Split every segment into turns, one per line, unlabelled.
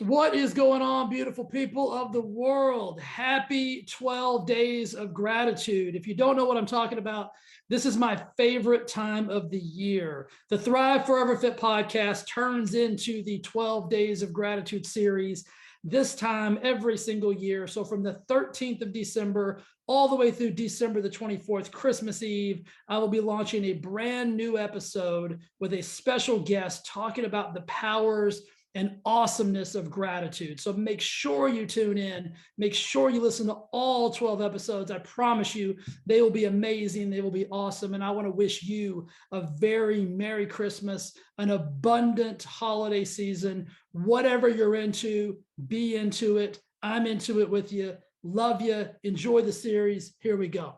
What is going on, beautiful people of the world? Happy 12 days of gratitude. If you don't know what I'm talking about, this is my favorite time of the year. The Thrive Forever Fit podcast turns into the 12 days of gratitude series, this time every single year. So from the 13th of December all the way through December the 24th, Christmas Eve, I will be launching a brand new episode with a special guest talking about the powers and awesomeness of gratitude. So make sure you tune in. Make sure you listen to all 12 episodes. I promise you, they will be amazing. They will be awesome. And I want to wish you a very Merry Christmas, an abundant holiday season. Whatever you're into, be into it. I'm into it with you. Love you. Enjoy the series. Here we go.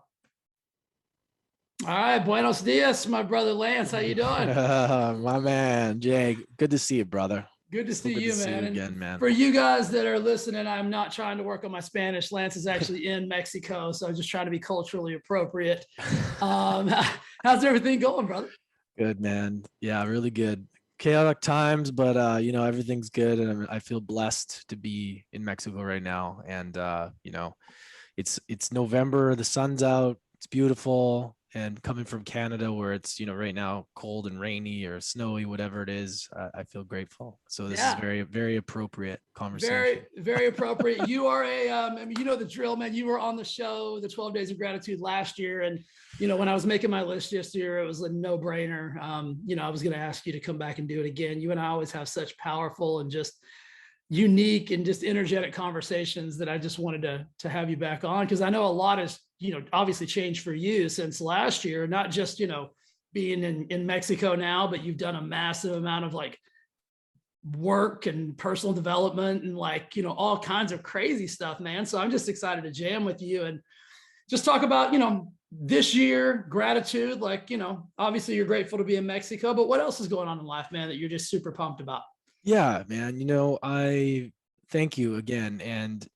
All right. Buenos dias, my brother Lance. How you doing?
My man, Jay. Good to see you, brother.
Good to see you, man.
Again, man.
For you guys that are listening, I'm not trying to work on my Spanish. Lance is actually in Mexico, so I'm just trying to be culturally appropriate. How's everything going, brother?
Good, man. Yeah, really good. Chaotic times, but everything's good, and I feel blessed to be in Mexico right now. And it's November, the sun's out, it's beautiful. And coming from Canada, where it's, right now cold and rainy or snowy, whatever it is, I feel grateful. So this is very, very appropriate conversation.
Very, very appropriate. You are you know the drill, man. You were on the show, the 12 Days of Gratitude last year. And, when I was making my list this year, it was a no-brainer. I was going to ask you to come back and do it again. You and I always have such powerful and just unique and just energetic conversations that I just wanted to have you back on, because I know a lot has obviously changed for you since last year, not just being in Mexico now, but you've done a massive amount of work and personal development and all kinds of crazy stuff, man. So I'm just excited to jam with you and just talk about this year, gratitude. Obviously you're grateful to be in Mexico, but what else is going on in life, man, that you're just super pumped about?
Yeah, man. I thank you again. And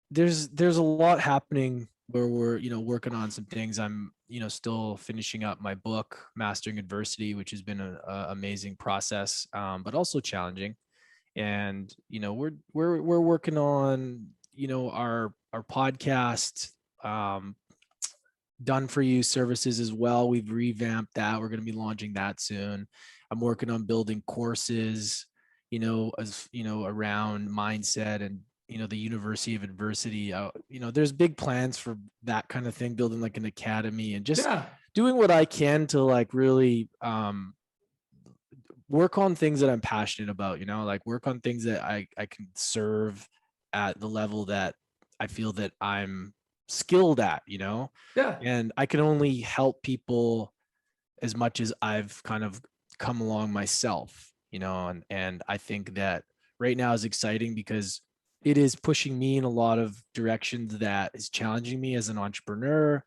there's a lot happening where we're, working on some things. I'm, still finishing up my book, Mastering Adversity, which has been an amazing process, but also challenging. And, we're working on, our podcast, done for you services as well. We've revamped that. We're going to be launching that soon. I'm working on building courses, around mindset and, the University of Adversity. There's big plans for that kind of thing, building an academy and just doing what I can to really work on things that I'm passionate about, work on things that I can serve at the level that I feel that I'm skilled at, and I can only help people as much as I've kind of come along myself, and I think that right now is exciting because it is pushing me in a lot of directions that is challenging me as an entrepreneur,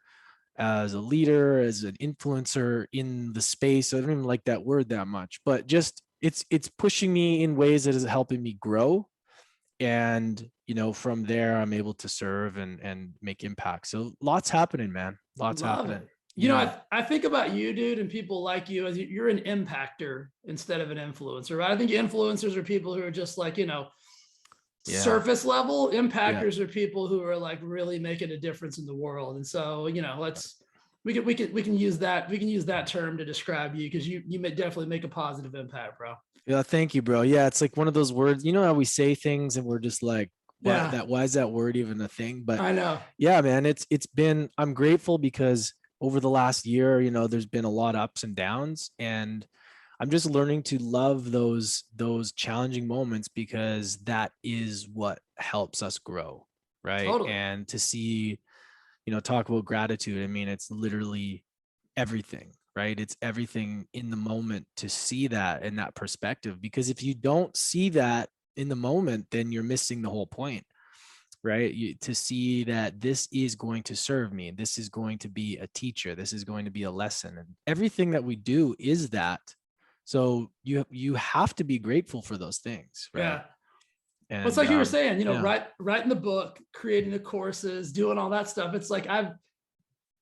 as a leader, as an influencer in the space. I don't even like that word that much, but just it's pushing me in ways that is helping me grow. And, from there, I'm able to serve and make impact. So lots happening, man. Lots happening.
I think about you, dude, and people like you as you're an impactor instead of an influencer, right? I think influencers are people who are just surface level. Impactors are people who are really making a difference in the world. And so, we can use that. We can use that term to describe you, because you may definitely make a positive impact, bro.
Yeah. Thank you, bro. Yeah. It's one of those words, how we say things and we're just why is that word even a thing? But
I know.
Yeah, man, I'm grateful because over the last year, there's been a lot of ups and downs, and I'm just learning to love those challenging moments, because that is what helps us grow. Right.
Totally.
And to see, talk about gratitude. I mean, it's literally everything, right? It's everything in the moment to see that in that perspective, because if you don't see that in the moment, then you're missing the whole point, right? To see that this is going to serve me. This is going to be a teacher. This is going to be a lesson, and everything that we do is that. So you have to be grateful for those things, right?
Yeah. And it's like you were saying, writing the book, creating the courses, doing all that stuff. It's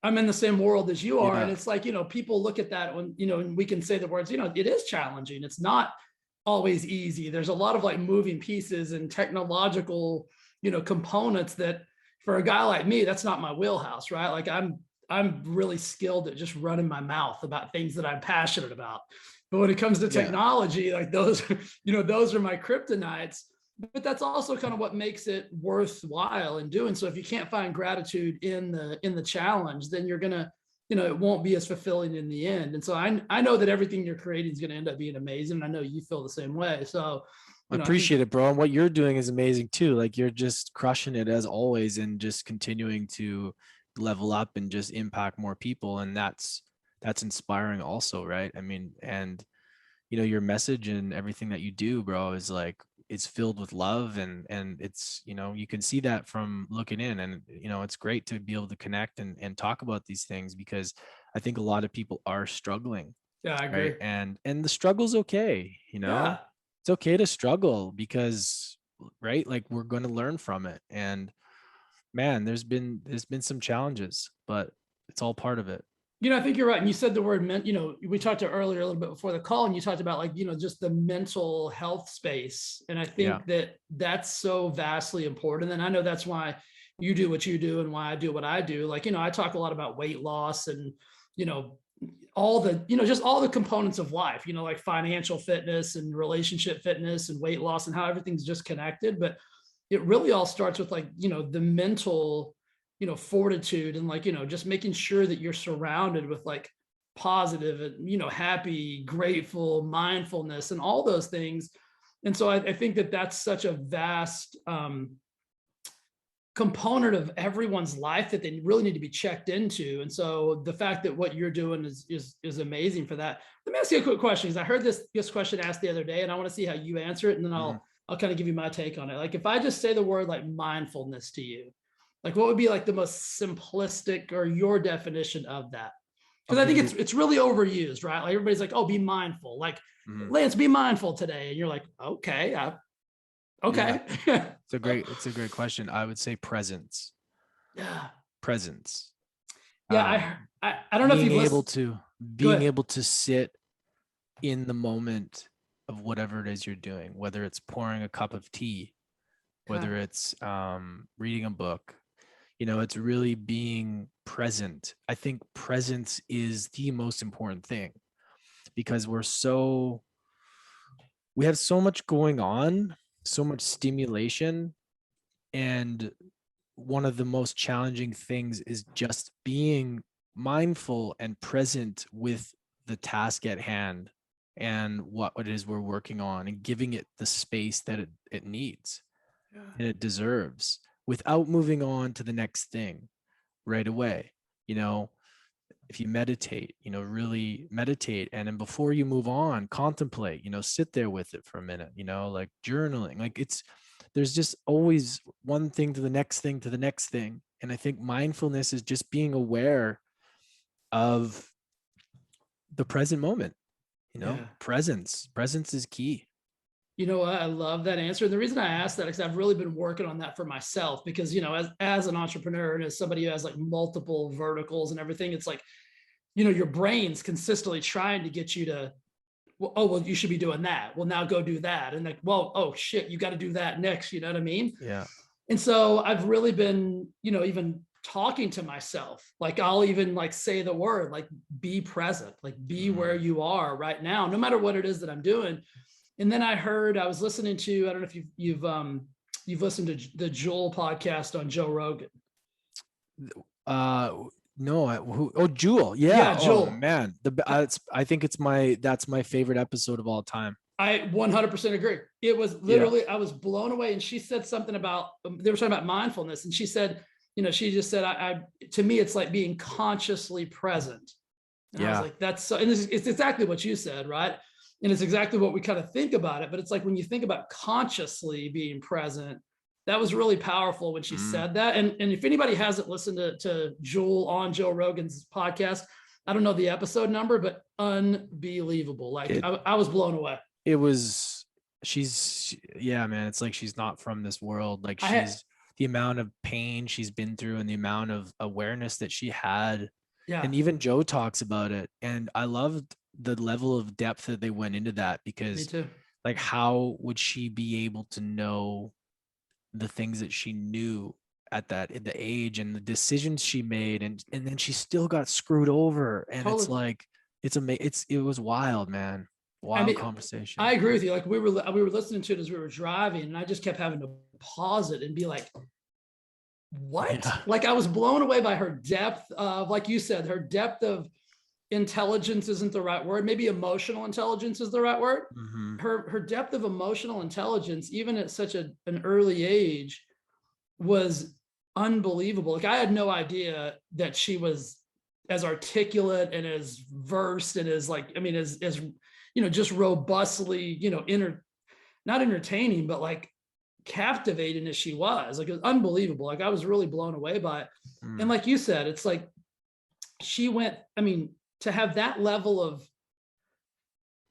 I'm in the same world as you are. And it's people look at that when, and we can say the words, it is challenging. It's not always easy. There's a lot of like moving pieces and technological, components that for a guy like me, that's not my wheelhouse, right? Like I'm really skilled at just running my mouth about things that I'm passionate about. But when it comes to technology, like those, those are my kryptonites. But that's also kind of what makes it worthwhile in doing. So if you can't find gratitude in the challenge, then you're gonna, it won't be as fulfilling in the end. And so I know that everything you're creating is going to end up being amazing. And I know you feel the same way. So
I appreciate it, bro. And what you're doing is amazing too. Like you're just crushing it as always and just continuing to level up and just impact more people. And that's inspiring also, right? I mean, and your message and everything that you do, bro, is like, it's filled with love and it's, you can see that from looking in, and, it's great to be able to connect and talk about these things, because I think a lot of people are struggling.
Yeah, I agree.
Right? And the struggle's okay. It's okay to struggle because, right, like we're going to learn from it. And man, there's been some challenges, but it's all part of it.
I think you're right. And you said the word, we talked to earlier a little bit before the call, and you talked about like, just the mental health space. And I think that that's so vastly important. And I know that's why you do what you do and why I do what I do. Like, I talk a lot about weight loss and, all the, just all the components of life, like financial fitness and relationship fitness and weight loss and how everything's just connected. But it really all starts with like, the mental, fortitude and like, just making sure that you're surrounded with like positive and, happy, grateful, mindfulness and all those things. And so I think that that's such a vast component of everyone's life that they really need to be checked into. And so the fact that what you're doing is amazing for that. Let me ask you a quick question, because I heard this question asked the other day, and I want to see how you answer it, and then I'll kind of give you my take on it. Like if I just say the word like mindfulness to you, like what would be like the most simplistic or your definition of that? Because I think it's really overused, right? Like everybody's like, oh, be mindful. Like Lance, be mindful today. And you're like, okay, okay.
Yeah. It's a great question. I would say presence.
Yeah.
Presence.
Yeah. I don't know if you've
being able to sit in the moment of whatever it is you're doing, whether it's pouring a cup of tea, whether it's reading a book, it's really being present. I think presence is the most important thing, because we have so much going on, so much stimulation. And one of the most challenging things is just being mindful and present with the task at hand and what it is we're working on, and giving it the space that it needs and it deserves, without moving on to the next thing right away. If you meditate, really meditate. And then before you move on, contemplate, sit there with it for a minute, like journaling, like there's just always one thing to the next thing to the next thing. And I think mindfulness is just being aware of the present moment, presence is key.
I love that answer. And the reason I asked that is I've really been working on that for myself, because, as an entrepreneur and as somebody who has like multiple verticals and everything, it's like, your brain's consistently trying to get you to, well, you should be doing that. Well, now go do that. And like, well, oh shit, you got to do that next. You know what I mean?
Yeah.
And so I've really been, even talking to myself, like I'll even like say the word, like be present, like be where you are right now, no matter what it is that I'm doing. And then I was listening to, I don't know if you've listened to the Joel podcast on Joe Rogan.
No, Jewel. Yeah, Jewel. Oh man, I think that's my favorite episode of all time.
I 100% agree. It was literally, I was blown away. And she said something about, they were talking about mindfulness. And she said, she just said, to me, it's like being consciously present. And I was like, that's so, and it's exactly what you said, right? And it's exactly what we kind of think about it. But it's like when you think about consciously being present, that was really powerful when she said that. And if anybody hasn't listened to Jewel on Joe Rogan's podcast, I don't know the episode number, but unbelievable. Like I was blown away.
It was, man, it's like she's not from this world. Like the amount of pain she's been through and the amount of awareness that she had. Yeah. And even Joe talks about it. And I loved the level of depth that they went into that, because like, how would she be able to know the things that she knew at the age and the decisions she made, and then she still got screwed over, and it's
Totally.
like, it was wild, man.
I
Wild
mean,
conversation.
I agree with you. Like we were listening to it as we were driving, and I just kept having to pause it and be like, what?
Yeah.
Like I was blown away by her depth of, like you said, her depth of intelligence isn't the right word. Maybe emotional intelligence is the right word.
Mm-hmm.
Her depth of emotional intelligence, even at such an early age, was unbelievable. Like I had no idea that she was as articulate and as versed and as, like, I mean, as just robustly, not entertaining, but like captivating as she was. Like it was unbelievable. Like I was really blown away by it. And
Mm.
like you said, it's like she went, I mean, to have that level of,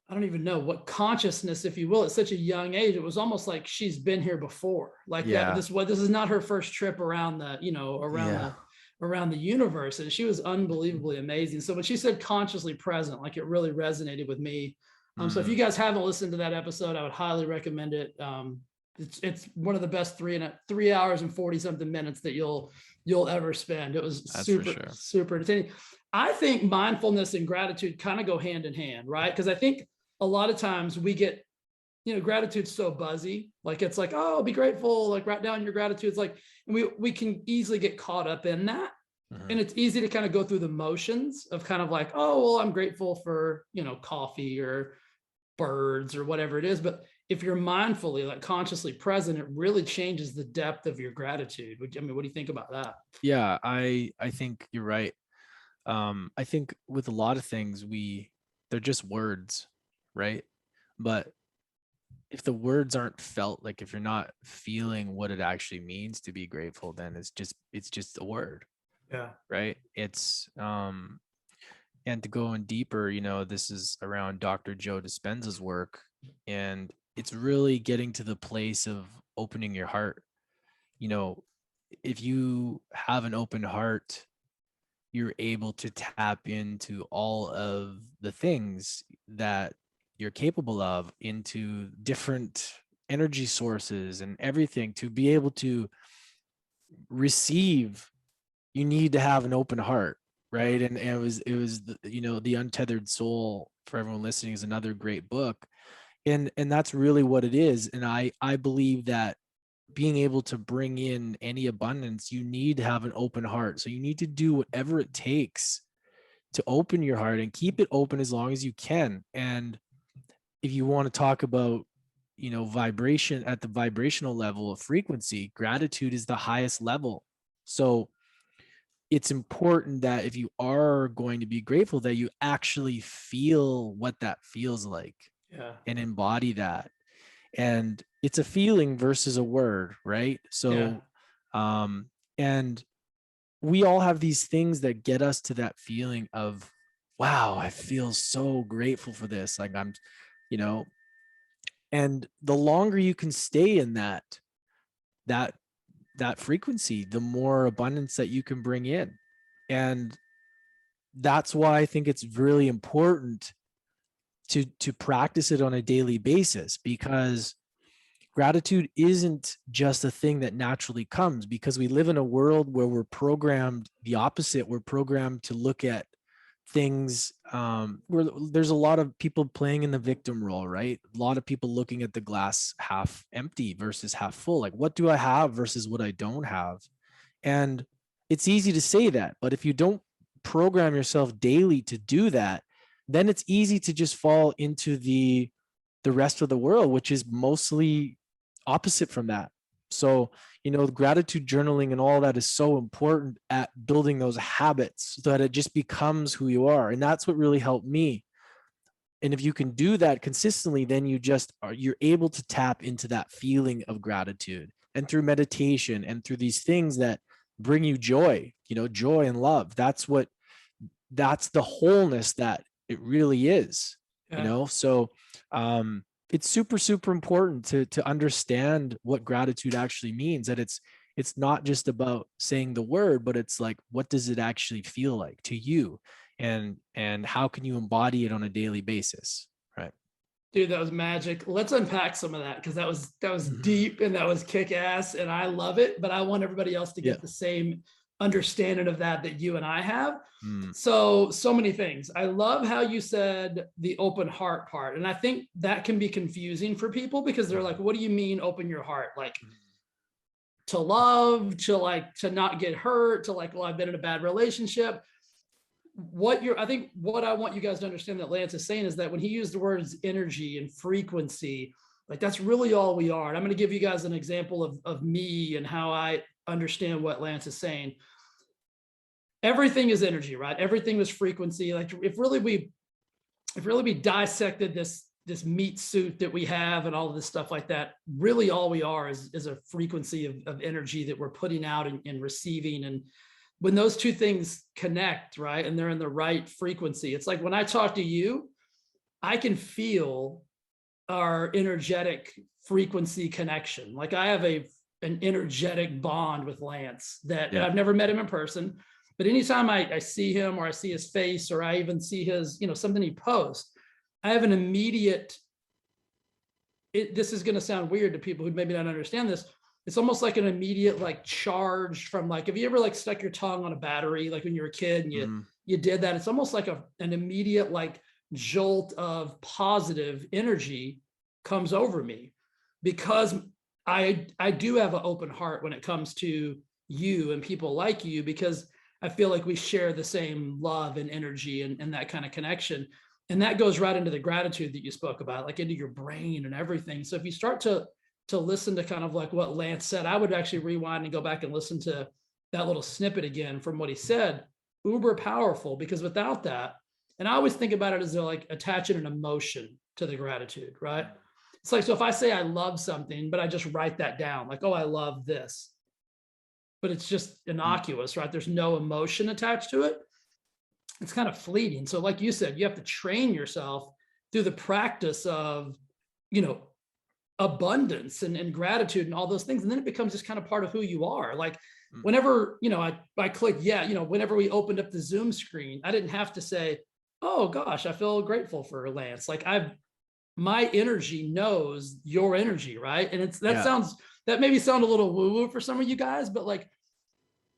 I don't even know what consciousness, if you will, at such a young age, it was almost like she's been here before. Like that,
Yeah.
this is not her first trip around the,
Yeah.
around the universe. And she was unbelievably amazing. So when she said consciously present, like it really resonated with me. So if you
Mm.
guys haven't listened to that episode, I would highly recommend it. It's one of the best 3 hours and 40 something minutes that you'll ever spend. It was
That's for
super,
sure.
super entertaining. I think mindfulness and gratitude kind of go hand in hand, right? Because I think a lot of times we get, gratitude's so buzzy. Like it's like, oh, be grateful, like write down your gratitude. It's like, and we can easily get caught up in that.
Mm-hmm.
And it's easy to kind of go through the motions of kind of like, oh, well, I'm grateful for, coffee or birds or whatever it is. But if you're mindfully, like consciously present, it really changes the depth of your gratitude. I mean, what do you think about that?
Yeah, I think you're right. I think with a lot of things, they're just words, right? But if the words aren't felt, like if you're not feeling what it actually means to be grateful, then it's just a word,
Yeah.
right? And to go in deeper, this is around Dr. Joe Dispenza's work, and it's really getting to the place of opening your heart. You know, if you have an open heart, you're able to tap into all of the things that you're capable of, into different energy sources and everything. To be able to receive, you need to have an open heart, right? And it was the Untethered Soul, for everyone listening, is another great book. And that's really what it is. And I believe that being able to bring in any abundance, you need to have an open heart. So you need to do whatever it takes to open your heart and keep it open as long as you can. And if you want to talk about, vibration, at the vibrational level of frequency, gratitude is the highest level. So it's important that if you are going to be grateful, that you actually feel what that feels like.
Yeah.
And embody that. And it's a feeling versus a word, right? So and we all have these things that get us to that feeling of, wow, I feel so grateful for this. Like you know and the longer you can stay in that that frequency, the more abundance that you can bring in. And that's why I think it's really important to practice it on a daily basis, because gratitude isn't just a thing that naturally comes, because we live in a world where we're programmed the opposite. We're programmed to look at things where there's a lot of people playing in the victim role, right? A lot of people looking at the glass half empty versus half full. Like, what do I have versus what I don't have? And it's easy to say that, but if you don't program yourself daily to do that, then it's easy to just fall into the rest of the world, which is mostly opposite from that. So, gratitude journaling and all that is so important at building those habits so that it just becomes who you are. And that's what really helped me. And if you can do that consistently, then you're able to tap into that feeling of gratitude. And through meditation and through these things that bring you joy, joy and love, that's the wholeness that it really is. So it's super, super important to understand what gratitude actually means. That it's not just about saying the word, but it's like, what does it actually feel like to you, and how can you embody it on a daily basis, right?
Dude, that was magic. Let's unpack some of that, because that was deep and that was kick ass, and I love it. But I want everybody else to get the same understanding of that you and I have. So many things. I love how you said the open heart part, and I think that can be confusing for people, because they're like, "What do you mean open your heart? Like to love, to not get hurt, to like, well, I've been in a bad relationship." I think what I want you guys to understand that Lance is saying is that when he used the words energy and frequency, like that's really all we are. And I'm going to give you guys an example of me and how I understand what Lance is saying. Everything is energy, right? Everything is frequency. Like if really we dissected this meat suit that we have and all of this stuff like that, really all we are is a frequency of energy that we're putting out and receiving. And when those two things connect, right, and they're in the right frequency, it's like when I talk to you, I can feel our energetic frequency connection. Like I have an energetic bond with Lance that I've never met him in person, but anytime I see him, or I see his face, or I even see his, something he posts, I have an immediate, this is going to sound weird to people who maybe don't understand this. It's almost like an immediate like charge from like, have you ever like stuck your tongue on a battery, like when you were a kid and you did that? It's almost like an immediate like jolt of positive energy comes over me, because I do have an open heart when it comes to you and people like you, because I feel like we share the same love and energy and that kind of connection. And that goes right into the gratitude that you spoke about, like into your brain and everything. So if you start to listen to kind of like what Lance said, I would actually rewind and go back and listen to that little snippet again from what he said. Uber powerful, because without that, and I always think about it as though like attaching an emotion to the gratitude, right? It's like, so if I say I love something, but I just write that down, like, oh, I love this, but it's just innocuous, right? There's no emotion attached to it. It's kind of fleeting. So like you said, you have to train yourself through the practice of, abundance and gratitude and all those things. And then it becomes just kind of part of who you are. Like whenever, I click, whenever we opened up the Zoom screen, I didn't have to say, oh gosh, I feel grateful for Lance. Like my energy knows your energy, right? And that maybe sound a little woo-woo for some of you guys, but like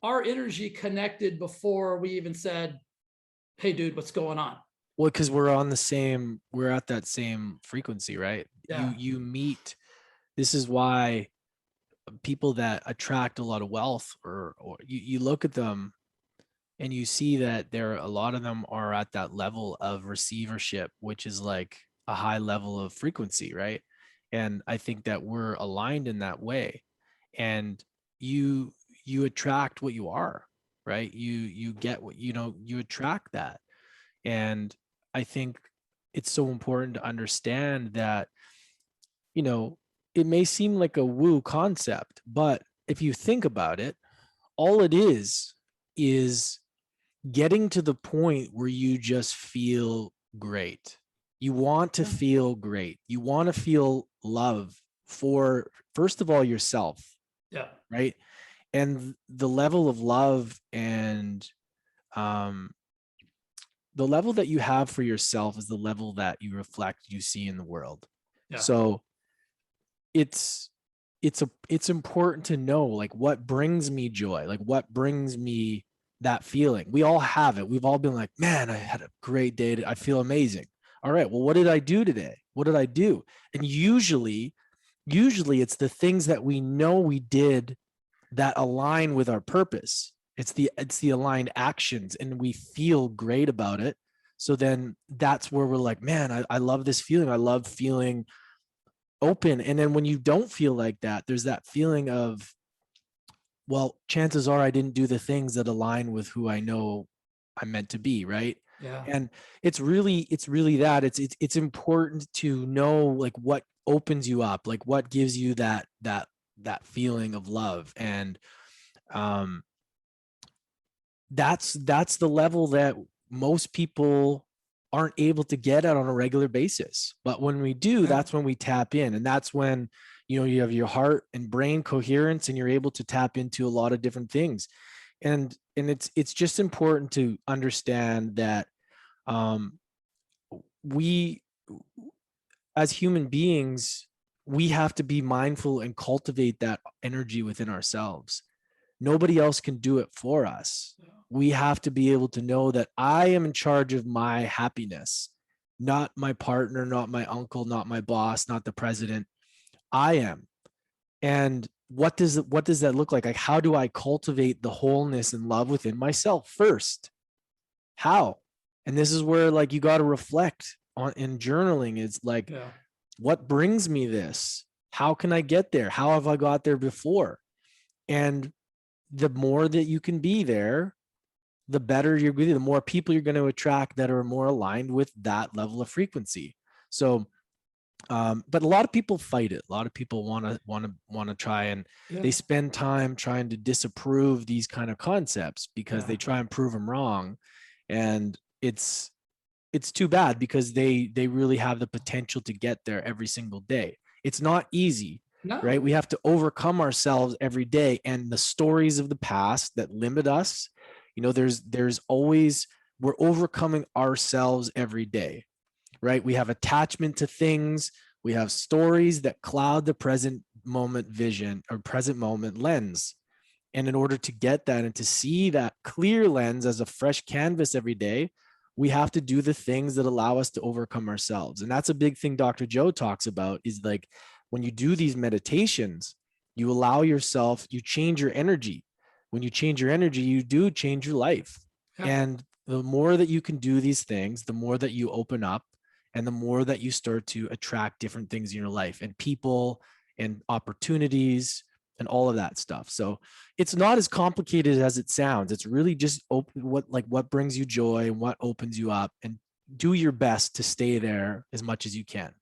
our energy connected before we even said, hey dude, what's going on?
Well, because we're at that same frequency, right? Yeah. You meet, this is why people that attract a lot of wealth, or you look at them and you see that a lot of them are at that level of receivership, which is like a high level of frequency, right? And I think that we're aligned in that way. And you attract what you are, right? You get what, you attract that. And I think it's so important to understand that, it may seem like a woo concept, but if you think about it, all it is getting to the point where you just feel great. You want to feel great. You want to feel love for, first of all, yourself.
Yeah.
Right. And the level of love and, the level that you have for yourself is the level that you reflect, you see in the world. Yeah. So it's important to know like what brings me joy, like what brings me that feeling. We all have it. We've all been like, man, I had a great day. I feel amazing. All right. Well, what did I do today? What did I do? And usually it's the things that we know we did that align with our purpose. It's the aligned actions, and we feel great about it. So then that's where we're like, man, I love this feeling. I love feeling open. And then when you don't feel like that, there's that feeling of, well, chances are I didn't do the things that align with who I know I'm meant to be, right? Yeah. And it's really that it's important to know like what opens you up, like what gives you that feeling of love. And that's the level that most people aren't able to get at on a regular basis. But when we do, that's when we tap in. And that's when, you have your heart and brain coherence, and you're able to tap into a lot of different things. And it's just important to understand that, as human beings, we have to be mindful and cultivate that energy within ourselves. Nobody else can do it for us. We have to be able to know that I am in charge of my happiness, not my partner, not my uncle, not my boss, not the president. I am. And what does that look like? Like, how do I cultivate the wholeness and love within myself first? How? And this is where, like, you got to reflect on in journaling. It's like, what brings me this? How can I get there? How have I got there before? And the more that you can be there, the better you're going to, the more people you're going to attract that are more aligned with that level of frequency. So, but a lot of people fight it. A lot of people want to try, and they spend time trying to disapprove these kind of concepts because they try and prove them wrong. And it's too bad, because they really have the potential to get there every single day. It's not easy, right? We have to overcome ourselves every day, and the stories of the past that limit us, you know, there's always, we're overcoming ourselves every day, right? We have attachment to things. We have stories that cloud the present moment vision or present moment lens. And in order to get that and to see that clear lens as a fresh canvas every day, we have to do the things that allow us to overcome ourselves. And that's a big thing Dr. Joe talks about, is like, when you do these meditations, you allow yourself, you change your energy. When you change your energy, you do change your life. And the more that you can do these things, the more that you open up, and the more that you start to attract different things in your life, and people and opportunities and all of that stuff. So it's not as complicated as it sounds. It's really just what brings you joy and what opens you up, and do your best to stay there as much as you can.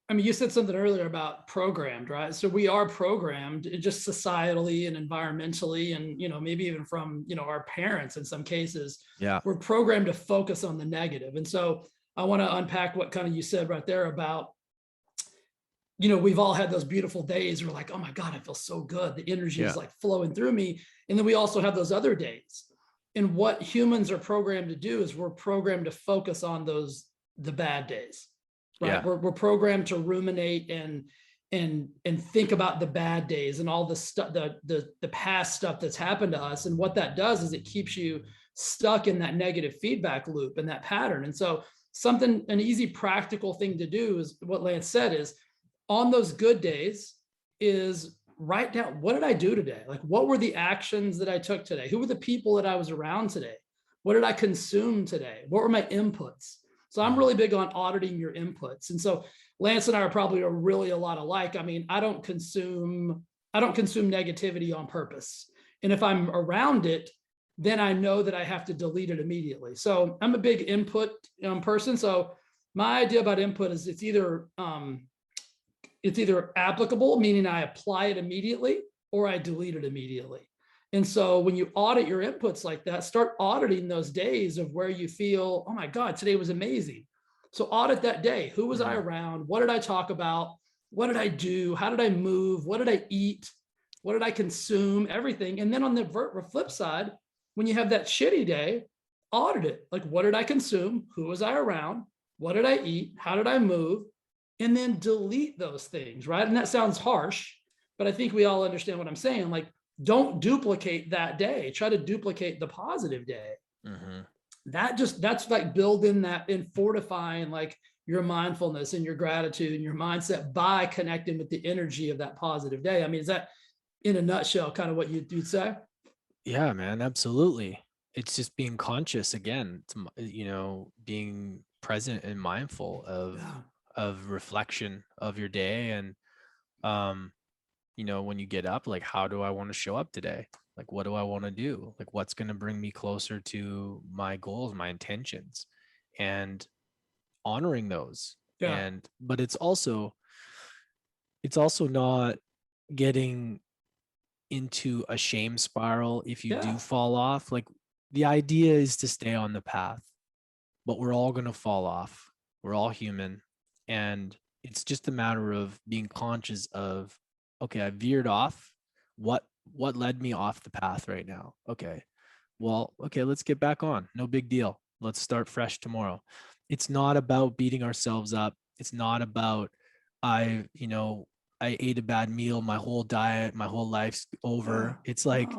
I mean, you said something earlier about programmed, right? So we are programmed just societally and environmentally, and, you know, maybe even from, you know, our parents in some cases. We're programmed to focus on the negative. And so I want to unpack what kind of you said right there about, you know, we've all had those beautiful days. We're like, oh my God, I feel so good. The energy is like flowing through me. And then we also have those other days. And what humans are programmed to do is we're programmed to focus on the bad days, right? We're programmed to ruminate and think about the bad days and all the stuff, the past stuff that's happened to us. And what that does is it keeps you stuck in that negative feedback loop and that pattern. And so an easy practical thing to do is what Lance said, is on those good days is write down, what did I do today? Like, what were the actions that I took today? Who were the people that I was around today? What did I consume today? What were my inputs? So I'm really big on auditing your inputs. And so Lance and I are really a lot alike. I mean, I don't consume negativity on purpose. And if I'm around it, then I know that I have to delete it immediately. So I'm a big input person. So my idea about input is it's either applicable, meaning I apply it immediately, or I delete it immediately. And so when you audit your inputs like that, start auditing those days of where you feel, oh my God, today was amazing. So audit that day. Who was I around? What did I talk about? What did I do? How did I move? What did I eat? What did I consume? Everything. And then on the flip side, when you have that shitty day, audit it. Like, what did I consume? Who was I around? What did I eat? How did I move? And then delete those things, right? And that sounds harsh, but I think we all understand what I'm saying. Like, don't duplicate that day. Try to duplicate the positive day. That's like building that and fortifying like your mindfulness and your gratitude and your mindset by connecting with the energy of that positive day. I mean, is that in a nutshell kind of what you'd say?
Yeah, man, absolutely. It's just being conscious again, you know, being present and mindful of reflection of your day. And you know, when you get up, like, how do I want to show up today? Like, what do I want to do? Like, what's going to bring me closer to my goals, my intentions, and honoring those. But it's also not getting into a shame spiral if you do fall off. Like, the idea is to stay on the path, but we're all going to fall off. We're all human. And it's just a matter of being conscious of, okay, I veered off. What led me off the path right now? Okay, let's get back on. No big deal. Let's start fresh tomorrow. It's not about beating ourselves up It's not about, I ate a bad meal, my whole diet, my whole life's over. It's like,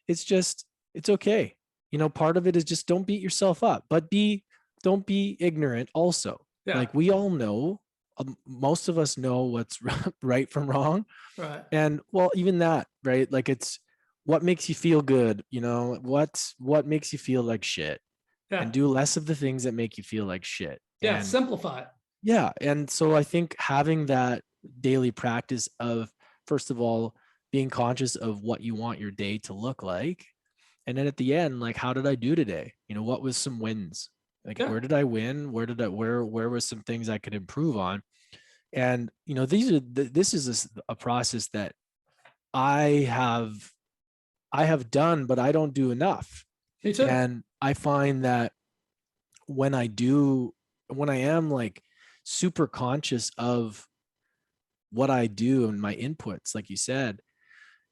it's okay. Part of it is just don't beat yourself up, but don't be ignorant also. Like, we all know, most of us know what's right from wrong.
Right.
And well, even that, right? Like, it's what makes you feel good, what makes you feel like shit, and do less of the things that make you feel like shit. And
simplify it.
Yeah. And so I think having that daily practice of, first of all, being conscious of what you want your day to look like. And then at the end, like, how did I do today? What was some wins? Like, where did I win? Where was some things I could improve on? And, this is a process that I have done, but I don't do enough.
Me too.
And I find that when I am like super conscious of what I do and my inputs, like you said,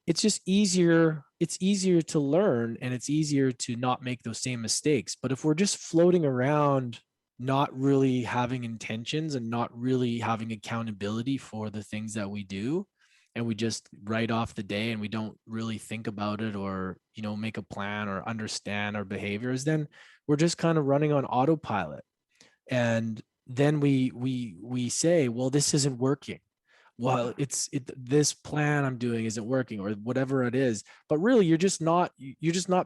it's just easier. It's easier to learn, and it's easier to not make those same mistakes. But if we're just floating around, not really having intentions and not really having accountability for the things that we do, and we just write off the day and we don't really think about it, or, make a plan or understand our behaviors, then we're just kind of running on autopilot. And then we say, well, this isn't working. Well, this plan I'm doing isn't working, or whatever it is. But really, you're just not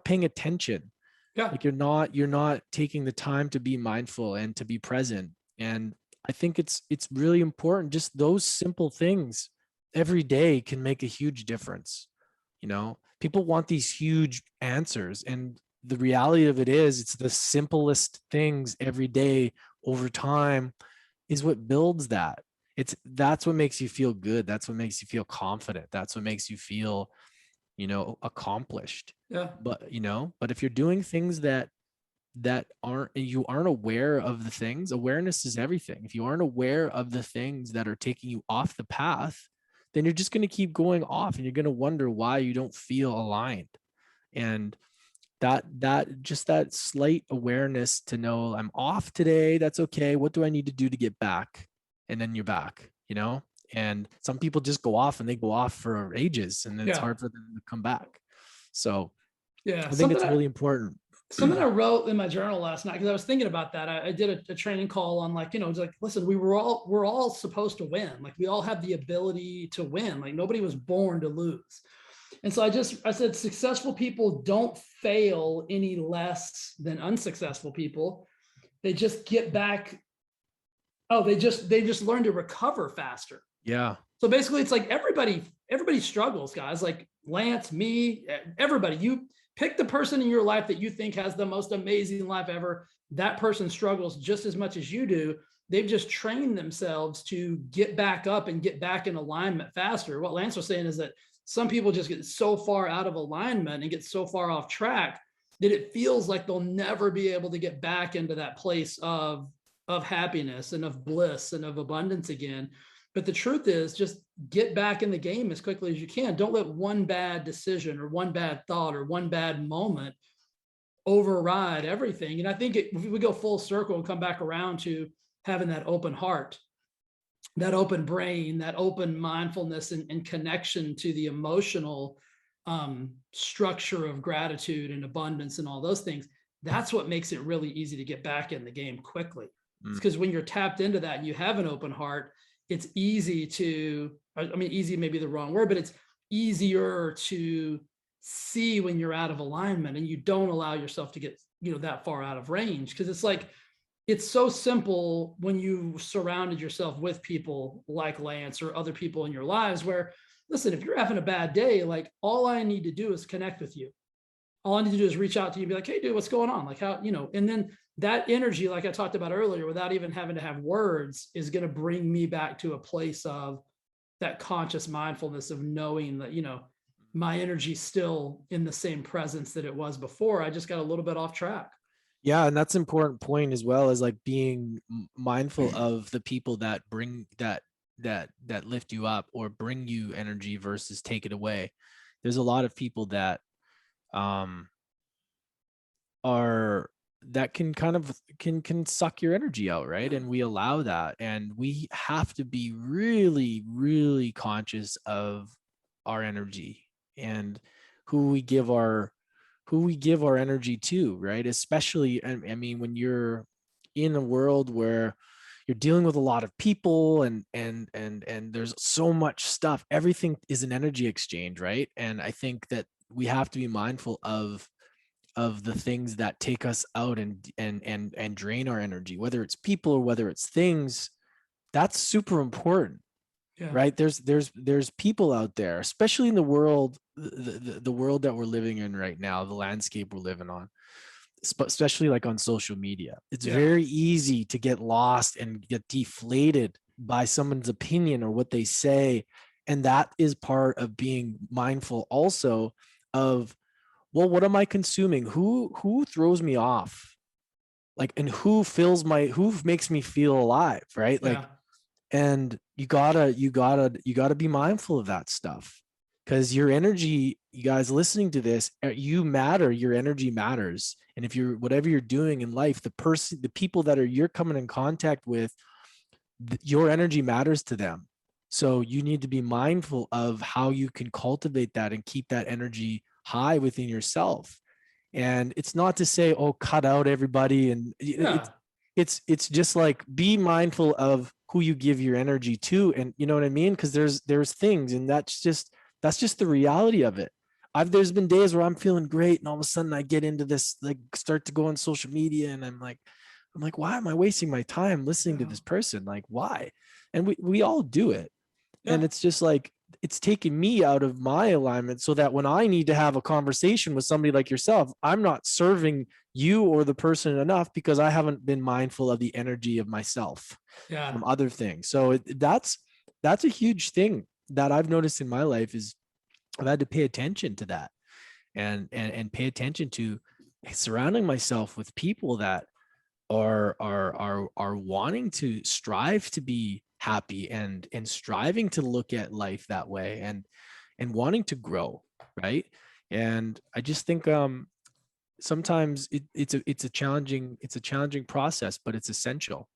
paying attention. Like, you're not taking the time to be mindful and to be present. And I think it's really important. Just those simple things every day can make a huge difference. People want these huge answers, and the reality of it is, it's the simplest things every day over time is what builds that. That's what makes you feel good. That's what makes you feel confident. That's what makes you feel, accomplished. But if you're doing things that you aren't aware of the things, awareness is everything. If you aren't aware of the things that are taking you off the path, then you're just going to keep going off, and you're going to wonder why you don't feel aligned. And that slight awareness to know, I'm off today, that's okay. What do I need to do to get back? And then you're back, and some people just go off, and they go off for ages, and then it's hard for them to come back. So I think it's really important.
Something I wrote in my journal last night, because I was thinking about that. I did a training call on, like, it's like, listen, we're all supposed to win. Like, we all have the ability to win. Like, nobody was born to lose. And so I said, successful people don't fail any less than unsuccessful people. They just get back. Oh, they just learn to recover faster.
Yeah.
So basically, it's like everybody struggles, guys. Like Lance, me, everybody. You pick the person in your life that you think has the most amazing life ever. That person struggles just as much as you do. They've just trained themselves to get back up and get back in alignment faster. What Lance was saying is that some people just get so far out of alignment and get so far off track that it feels like they'll never be able to get back into that place of happiness and of bliss and of abundance again. But the truth is, just get back in the game as quickly as you can. Don't let one bad decision or one bad thought or one bad moment override everything. And I think if we go full circle and come back around to having that open heart, that open brain, that open mindfulness and connection to the emotional structure of gratitude and abundance and all those things, that's what makes it really easy to get back in the game quickly. It's because when you're tapped into that and you have an open heart, it's easy to, easy may be the wrong word, but it's easier to see when you're out of alignment and you don't allow yourself to get, that far out of range. Because it's like, it's so simple when you surrounded yourself with people like Lance or other people in your lives where, listen, if you're having a bad day, like, all I need to do is connect with you. All I need to do is reach out to you and be like, hey, dude, what's going on? Like, how, and then that energy, like I talked about earlier, without even having to have words, is going to bring me back to a place of that conscious mindfulness of knowing that, my energy's still in the same presence that it was before. I just got a little bit off track.
Yeah. And that's an important point, as well as like being mindful of the people that bring that lift you up or bring you energy versus take it away. There's a lot of people that are that can kind of can suck your energy out, right? And we allow that, and we have to be really, really conscious of our energy and who we give our energy to, right? Especially, I mean, when you're in a world where you're dealing with a lot of people and there's so much stuff, everything is an energy exchange, right? And I think that we have to be mindful of the things that take us out and drain our energy, whether it's people or whether it's things. That's super important. Yeah. Right. There's people out there, especially in the world, the world that we're living in right now, the landscape we're living on, especially like on social media. It's very easy to get lost and get deflated by someone's opinion or what they say. And that is part of being mindful also of, well, what am I consuming? Who throws me off? Like, and who makes me feel alive, right? Like, and you gotta be mindful of that stuff, because your energy, you guys listening to this, you matter, your energy matters. And if you're, whatever you're doing in life, the people that you're coming in contact with, your energy matters to them. So you need to be mindful of how you can cultivate that and keep that energy high within yourself. And it's not to say, oh, cut out everybody. And it's just like, be mindful of who you give your energy to. And you know what I mean? Because there's things, and that's just the reality of it. There's been days where I'm feeling great, and all of a sudden I get into this, like, start to go on social media, and I'm like, why am I wasting my time listening to this person? Like, why? And we all do it. And it's just like, it's taken me out of my alignment, so that when I need to have a conversation with somebody like yourself, I'm not serving you or the person enough, because I haven't been mindful of the energy of myself from other things. So that's a huge thing that I've noticed in my life, is I've had to pay attention to that, and pay attention to surrounding myself with people that are wanting to strive to be happy and striving to look at life that way, and wanting to grow, right? And I just think sometimes it's a challenging process, but it's essential.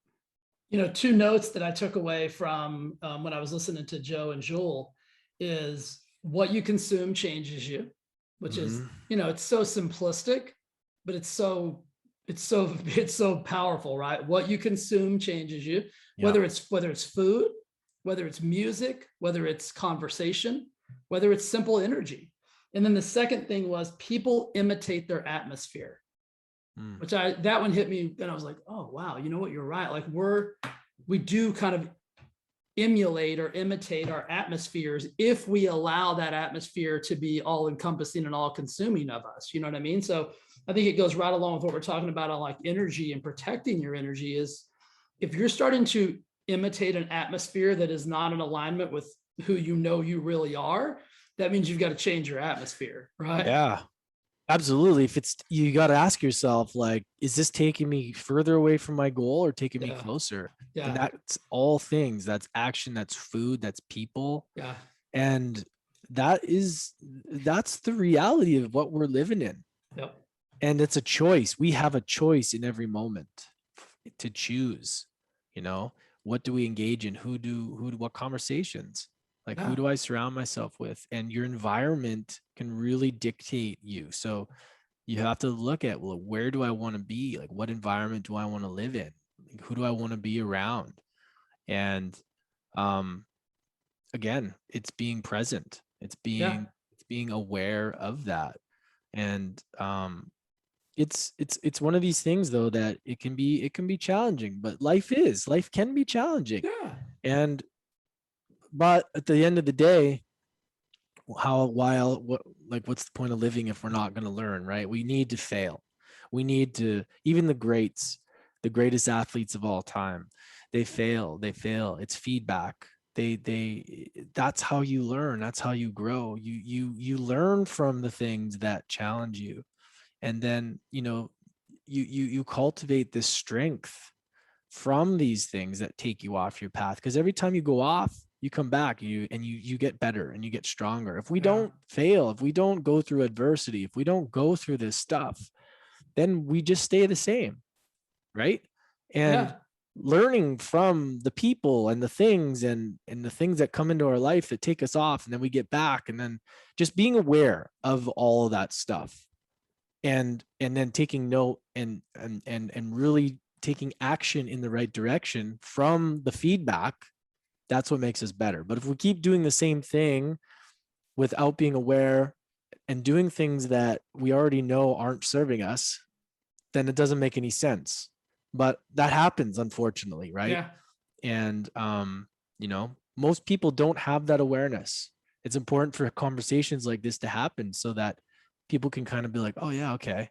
You know, two notes that I took away from when I was listening to Joe and Joel is, what you consume changes you, which is, you know, it's so simplistic, but it's so powerful, right? What you consume changes you, whether it's food, whether it's music, whether it's conversation, whether it's simple energy. And then the second thing was, people imitate their atmosphere, which that one hit me, and I was like, oh wow, you know what, you're right. Like, we do kind of emulate or imitate our atmospheres if we allow that atmosphere to be all encompassing and all consuming of us. You know what I mean? So I think it goes right along with what we're talking about on like energy and protecting your energy, is if you're starting to imitate an atmosphere that is not in alignment with who you really are, that means you've got to change your atmosphere, right?
Yeah, absolutely. If it's, you got to ask yourself, like, is this taking me further away from my goal or taking me closer? And that's all things. That's action, that's food, that's people. And that's the reality of what we're living in. And it's a choice. We have a choice in every moment to choose, you know, what do we engage in? What conversations? Like, who do I surround myself with? And your environment can really dictate you. So you have to look at, well, where do I want to be? Like, what environment do I want to live in? Like, who do I want to be around? And again, it's being present. It's being aware of that. And it's one of these things, though, that it can be challenging, but life can be challenging. But at the end of the day, what's the point of living if we're not going to learn, right? We need to fail. We need to, even the greatest athletes of all time, they fail. It's feedback. That's how you learn. That's how you grow. You learn from the things that challenge you. And then, you know, you cultivate this strength from these things that take you off your path. Because every time you go off, you come back, you get better and you get stronger. If we don't fail, if we don't go through adversity, if we don't go through this stuff, then we just stay the same, right? And learning from the people and the things and the things that come into our life that take us off, and then we get back, and then just being aware of all of that stuff, and then taking note and really taking action in the right direction from the feedback. That's what makes us better. But if we keep doing the same thing without being aware and doing things that we already know aren't serving us, then it doesn't make any sense. But that happens, unfortunately, right?
Yeah.
And you know, most people don't have that awareness. It's important for conversations like this to happen so that people can kind of be like, oh yeah, okay.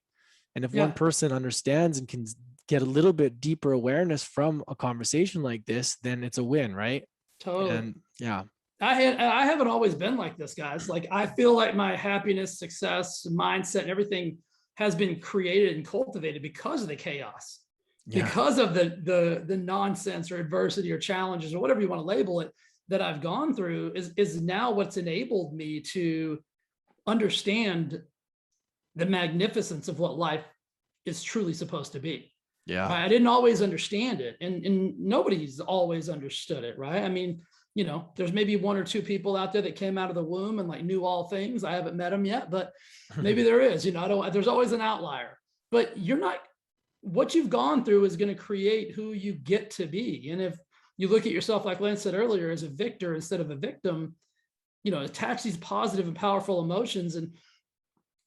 And if one person understands and can get a little bit deeper awareness from a conversation like this, then it's a win, right?
Totally.
And yeah.
I haven't always been like this, guys. Like, I feel like my happiness, success, mindset, and everything has been created and cultivated because of the chaos, because of the nonsense or adversity or challenges or whatever you want to label it that I've gone through is now what's enabled me to understand the magnificence of what life is truly supposed to be.
Yeah.
Right? I didn't always understand it, and nobody's always understood it, right? I mean, you know, there's maybe one or two people out there that came out of the womb and like knew all things. I haven't met them yet, but maybe there is, you know, there's always an outlier, but what you've gone through is going to create who you get to be. And if you look at yourself, like Lance said earlier, as a victor instead of a victim, you know, attach these positive and powerful emotions and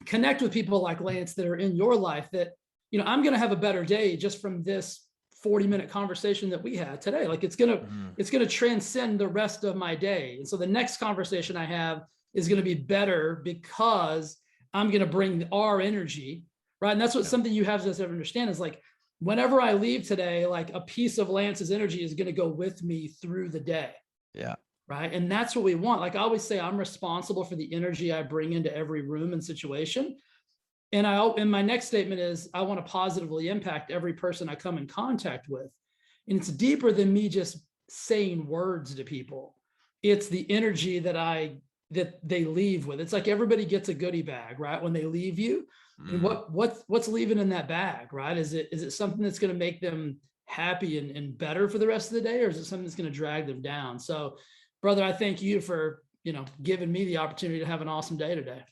connect with people like Lance that are in your life that, you know, I'm going to have a better day just from this 40-minute conversation that we had today. Like, it's going to transcend the rest of my day. And so the next conversation I have is going to be better because I'm going to bring our energy, right? And that's what something you have to understand is, like, whenever I leave today, like, a piece of Lance's energy is going to go with me through the day.
Yeah.
Right. And that's what we want. Like I always say, I'm responsible for the energy I bring into every room and situation. And my next statement is, I want to positively impact every person I come in contact with. And it's deeper than me just saying words to people. It's the energy that they leave with. It's like everybody gets a goodie bag, right? When they leave you, and what's leaving in that bag, right? Is it something that's going to make them happy and better for the rest of the day, or is it something that's going to drag them down? So, brother, I thank you for, you know, giving me the opportunity to have an awesome day today.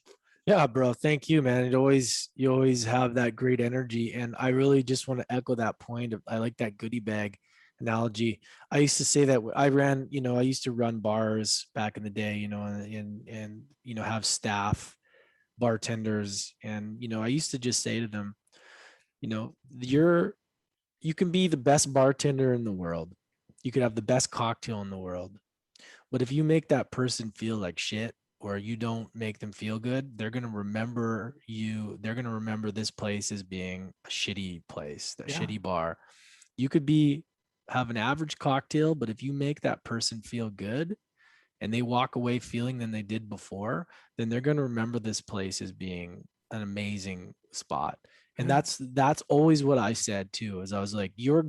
Yeah, bro. Thank you, man. You always have that great energy. And I really just want to echo that point. I like that goodie bag analogy. I used to say that I used to run bars back in the day, you know, and you know, have staff, bartenders. And, you know, I used to just say to them, you know, you can be the best bartender in the world. You could have the best cocktail in the world. But if you make that person feel like shit, or you don't make them feel good, they're going to remember you. They're going to remember this place as being a shitty place, shitty bar. You could have an average cocktail, but if you make that person feel good and they walk away feeling than they did before, then they're going to remember this place as being an amazing spot. And that's always what I said too, is I was like, your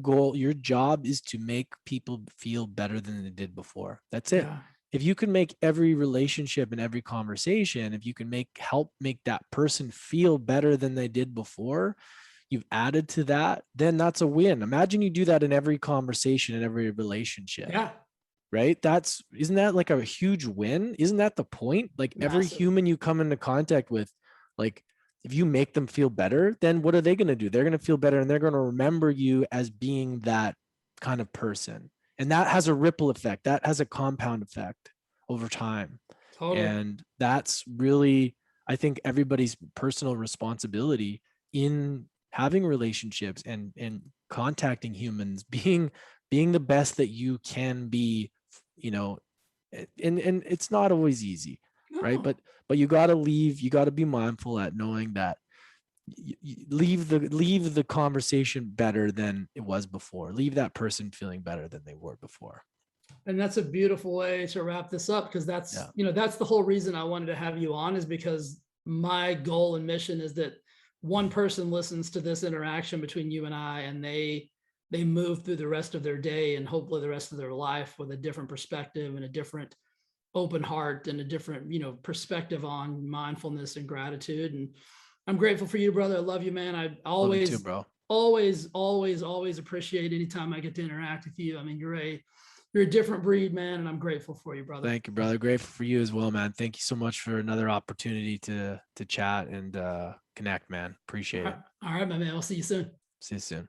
job is to make people feel better than they did before. That's it. Yeah. If you can make every relationship and every conversation, if you can help make that person feel better than they did before, you've added to that, then that's a win. Imagine you do that in every conversation, in every relationship.
Yeah.
Right? Isn't that like a huge win? Isn't that the point? Like every human you come into contact with, like if you make them feel better, then what are they going to do? They're going to feel better, and they're going to remember you as being that kind of person. And that has a ripple effect. That has a compound effect over time. Totally. And that's really, I think, everybody's personal responsibility in having relationships and contacting humans, being the best that you can be, you know, and it's not always easy, right? But you got to be mindful at knowing that leave the conversation better than it was before. Leave that person feeling better than they were before.
And that's a beautiful way to wrap this up, because that's, you know, that's the whole reason I wanted to have you on, is because my goal and mission is that one person listens to this interaction between you and I, and they move through the rest of their day and hopefully the rest of their life with a different perspective and a different open heart and a different, you know, perspective on mindfulness and gratitude. And I'm grateful for you, brother. I love you, man. I
Love you
always,
too, bro.
always appreciate anytime I get to interact with you. I mean, you're a different breed, man, and I'm grateful for you, brother.
Thank you, brother. Grateful for you as well, man. Thank you so much for another opportunity to chat and connect, man. Appreciate it.
All right, my man. I'll see you soon.
See you soon.